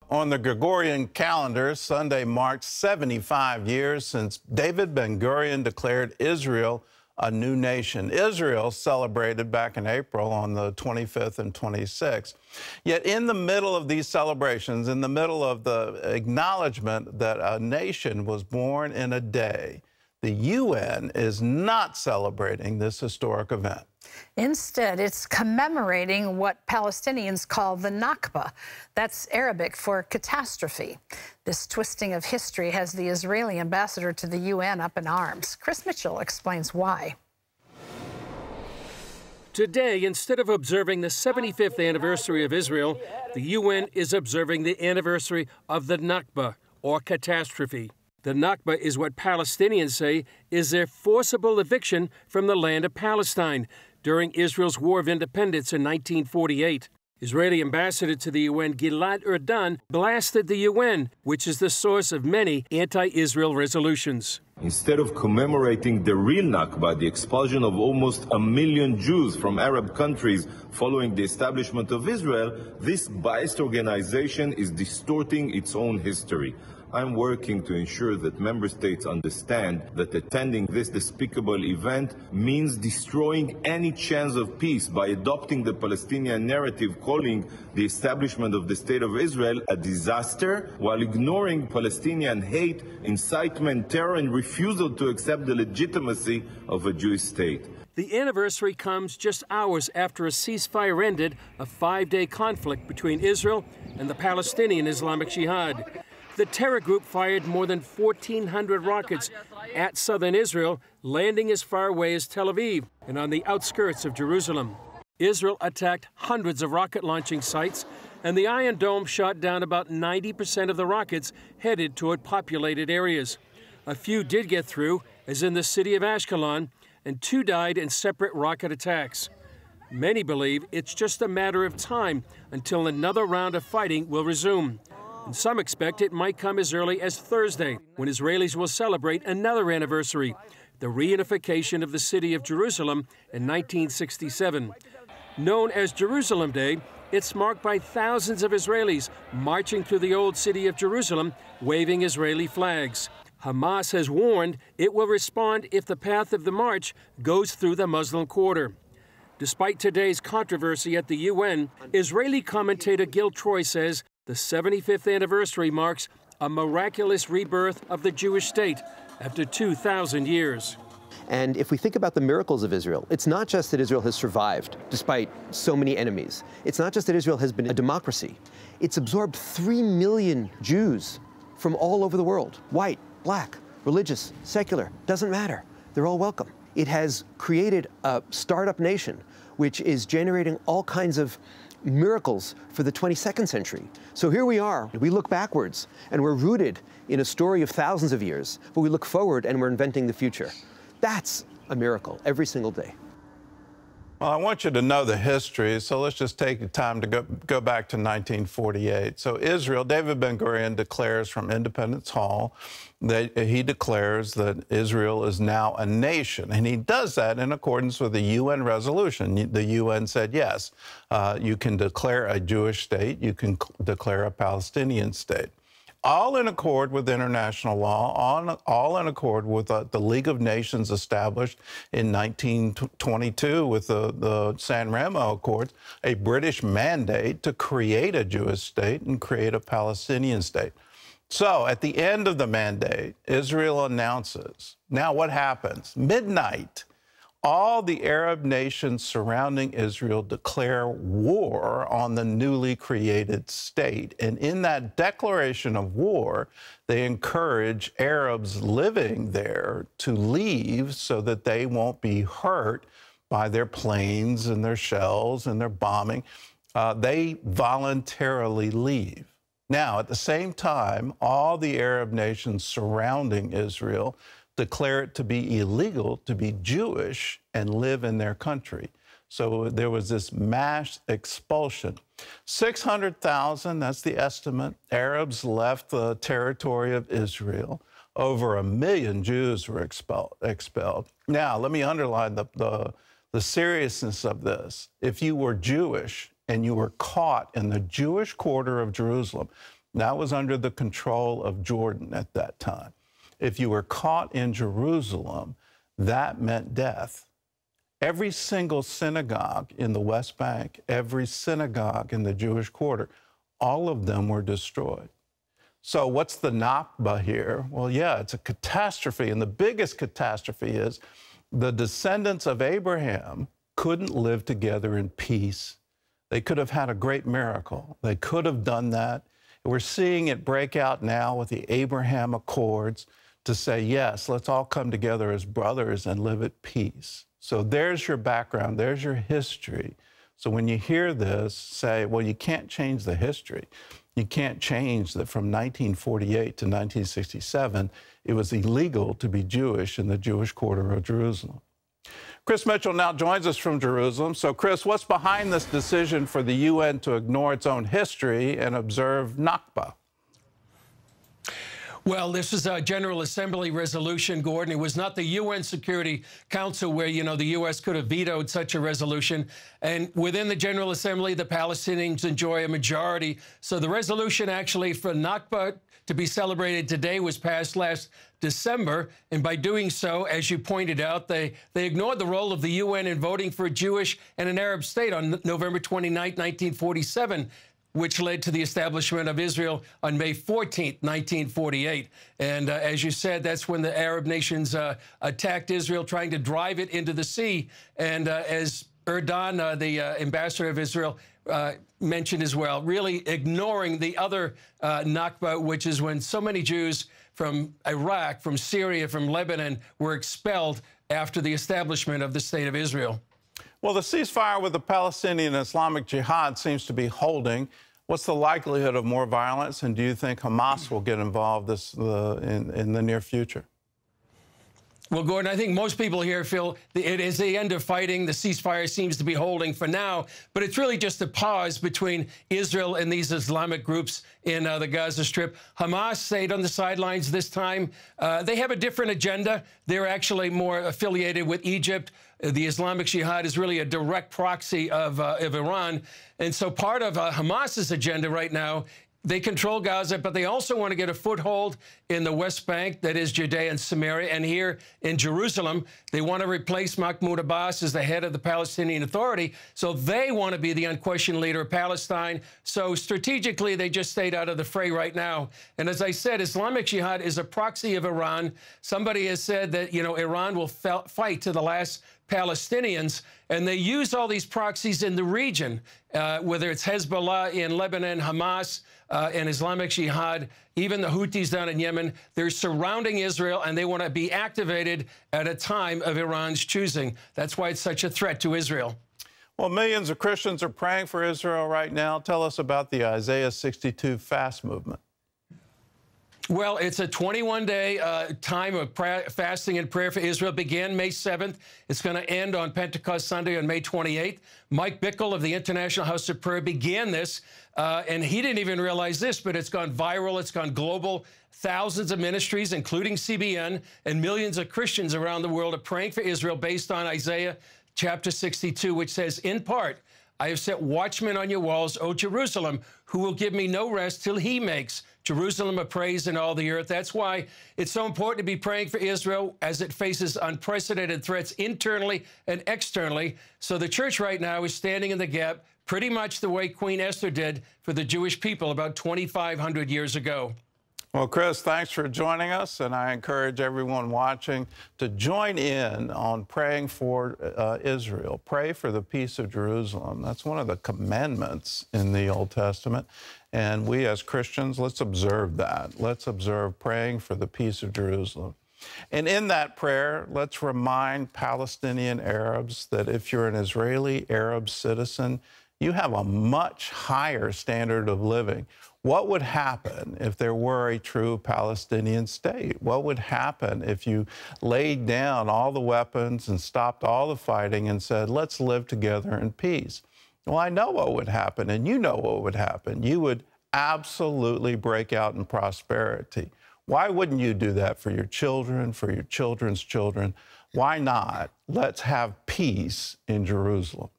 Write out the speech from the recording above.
On the Gregorian calendar, Sunday marks 75 years since David Ben-Gurion declared Israel a new nation. Israel celebrated back in April on the 25th and 26th. Yet in the middle of these celebrations, in the middle of the acknowledgement that a nation was born in a day, the UN is not celebrating this historic event. Instead, it's commemorating what Palestinians call the Nakba. That's Arabic for catastrophe. This twisting of history has the Israeli ambassador to the UN up in arms. Chris Mitchell explains why. Today, instead of observing the 75th anniversary of Israel, the UN is observing the anniversary of the Nakba, or catastrophe. The Nakba is what Palestinians say is their forcible eviction from the land of Palestine during Israel's War of Independence in 1948. Israeli ambassador to the UN Gilad Erdan blasted the UN, which is the source of many anti-Israel resolutions. Instead of commemorating the real Nakba, the expulsion of almost 1 million Jews from Arab countries following the establishment of Israel, this biased organization is distorting its own history. I'm working to ensure that member states understand that attending this despicable event means destroying any chance of peace by adopting the Palestinian narrative, calling the establishment of the State of Israel a disaster, while ignoring Palestinian hate, incitement, terror, and refusal to accept the legitimacy of a Jewish state. The anniversary comes just hours after a ceasefire ended a 5-day conflict between Israel and the Palestinian Islamic Jihad. The terror group fired more than 1,400 rockets at southern Israel, landing as far away as Tel Aviv and on the outskirts of Jerusalem. Israel attacked hundreds of rocket launching sites, and the Iron Dome shot down about 90% of the rockets headed toward populated areas. A few did get through, as in the city of Ashkelon, and 2 died in separate rocket attacks. Many believe it's just a matter of time until another round of fighting will resume. And some expect it might come as early as Thursday, when Israelis will celebrate another anniversary, the reunification of the city of Jerusalem in 1967. Known as Jerusalem Day, it's marked by thousands of Israelis marching through the old city of Jerusalem, waving Israeli flags. Hamas has warned it will respond if the path of the march goes through the Muslim quarter. Despite today's controversy at the UN, Israeli commentator Gil Troy says the 75th anniversary marks a miraculous rebirth of the Jewish state after 2,000 years. And if we think about the miracles of Israel, it's not just that Israel has survived despite so many enemies. It's not just that Israel has been a democracy. It's absorbed 3 million Jews from all over the world. White, black, religious, secular, doesn't matter. They're all welcome. It has created a startup nation which is generating all kinds of miracles for the 22nd century. So here we are, we look backwards and we're rooted in a story of thousands of years, but we look forward and we're inventing the future. That's a miracle every single day. Well, I want you to know the history, so let's just take time to go back to 1948. So Israel, David Ben-Gurion declares from Independence Hall that he declares that Israel is now a nation, and he does that in accordance with the UN resolution. The UN said, yes, you can declare a Jewish state, you can declare a Palestinian state. All in accord with international law, all in accord with the League of Nations established in 1922 with the San Remo Accords, a British mandate to create a Jewish state and create a Palestinian state. So at the end of the mandate, Israel announces, now what happens? Midnight, all the Arab nations surrounding Israel declare war on the newly created state. And in that declaration of war, they encourage Arabs living there to leave so that they won't be hurt by their planes and their shells and their bombing. They voluntarily leave. Now, at the same time, all the Arab nations surrounding Israel declare it to be illegal to be Jewish and live in their country. So there was this mass expulsion. 600,000, that's the estimate, Arabs left the territory of Israel. Over 1 million Jews were expelled. Now, let me underline the seriousness of this. If you were Jewish and you were caught in the Jewish quarter of Jerusalem, That was under the control of Jordan at that time. If you were caught in Jerusalem, that meant death. Every single synagogue in the West Bank, every synagogue in the Jewish quarter, all of them were destroyed. So what's the Nakba here? Well, yeah, it's a catastrophe. And the biggest catastrophe is the descendants of Abraham couldn't live together in peace. They could have had a great miracle. They could have done that. We're seeing it break out now with the Abraham Accords to say, yes, let's all come together as brothers and live at peace. So there's your background, there's your history. So when you hear this, say, well, you can't change the history. You can't change that from 1948 to 1967, it was illegal to be Jewish in the Jewish quarter of Jerusalem. Chris Mitchell now joins us from Jerusalem. So, Chris, what's behind this decision for the UN to ignore its own history and observe Nakba? Well, this is a General Assembly resolution, Gordon. It was not the UN Security Council where, you know, the U.S. could have vetoed such a resolution. And within the General Assembly, the Palestinians enjoy a majority. So the resolution actually for Nakba to be celebrated today was passed last December. And by doing so, as you pointed out, they ignored the role of the UN in voting for a Jewish and an Arab state on November 29, 1947. Which led to the establishment of Israel on May 14, 1948. And as you said, that's when the Arab nations attacked Israel, trying to drive it into the sea. And as Erdogan, the ambassador of Israel, mentioned as well, really ignoring the other Nakba, which is when so many Jews from Iraq, from Syria, from Lebanon were expelled after the establishment of the State of Israel. Well, the ceasefire with the Palestinian Islamic Jihad seems to be holding. What's the likelihood of more violence, and do you think Hamas will get involved in the near future? Well, Gordon, I think most people here feel it is the end of fighting. The ceasefire seems to be holding for now, but it's really just a pause between Israel and these Islamic groups in the Gaza Strip. Hamas stayed on the sidelines this time. They have a different agenda. They're actually more affiliated with Egypt. The Islamic Jihad is really a direct proxy of Iran. And so part of Hamas's agenda right now, they control Gaza, but they also want to get a foothold in the West Bank, that is Judea and Samaria, and here in Jerusalem. They want to replace Mahmoud Abbas as the head of the Palestinian Authority, so they want to be the unquestioned leader of Palestine. So strategically, they just stayed out of the fray right now. And as I said, Islamic Jihad is a proxy of Iran. Somebody has said that, you know, Iran will fight to the last Palestinians, and they use all these proxies in the region, whether it's Hezbollah in Lebanon, Hamas, and Islamic Jihad, even the Houthis down in Yemen. They're surrounding Israel, and they want to be activated at a time of Iran's choosing. That's why it's such a threat to Israel. Well, millions of Christians are praying for Israel right now. Tell us about the Isaiah 62 fast movement. Well, it's a 21-day time of fasting and prayer for Israel. It began May 7th. It's going to end on Pentecost Sunday on May 28th. Mike Bickle of the International House of Prayer began this, and he didn't even realize this, but it's gone viral. It's gone global. Thousands of ministries, including CBN, and millions of Christians around the world are praying for Israel based on Isaiah chapter 62, which says, in part, I have set watchmen on your walls, O Jerusalem, who will give me no rest till he makes Jerusalem a praise in all the earth. That's why it's so important to be praying for Israel as it faces unprecedented threats internally and externally. So the church right now is standing in the gap pretty much the way Queen Esther did for the Jewish people about 2,500 years ago. Well, Chris, thanks for joining us, and I encourage everyone watching to join in on praying for Israel. Pray for the peace of Jerusalem. That's one of the commandments in the Old Testament, and we as Christians, let's observe that. Let's observe praying for the peace of Jerusalem. And in that prayer, let's remind Palestinian Arabs that if you're an Israeli Arab citizen, you have a much higher standard of living. What would happen if there were a true Palestinian state? What would happen if you laid down all the weapons and stopped all the fighting and said, let's live together in peace? Well, I know what would happen, and you know what would happen. You would absolutely break out in prosperity. Why wouldn't you do that for your children, for your children's children? Why not? Let's have peace in Jerusalem.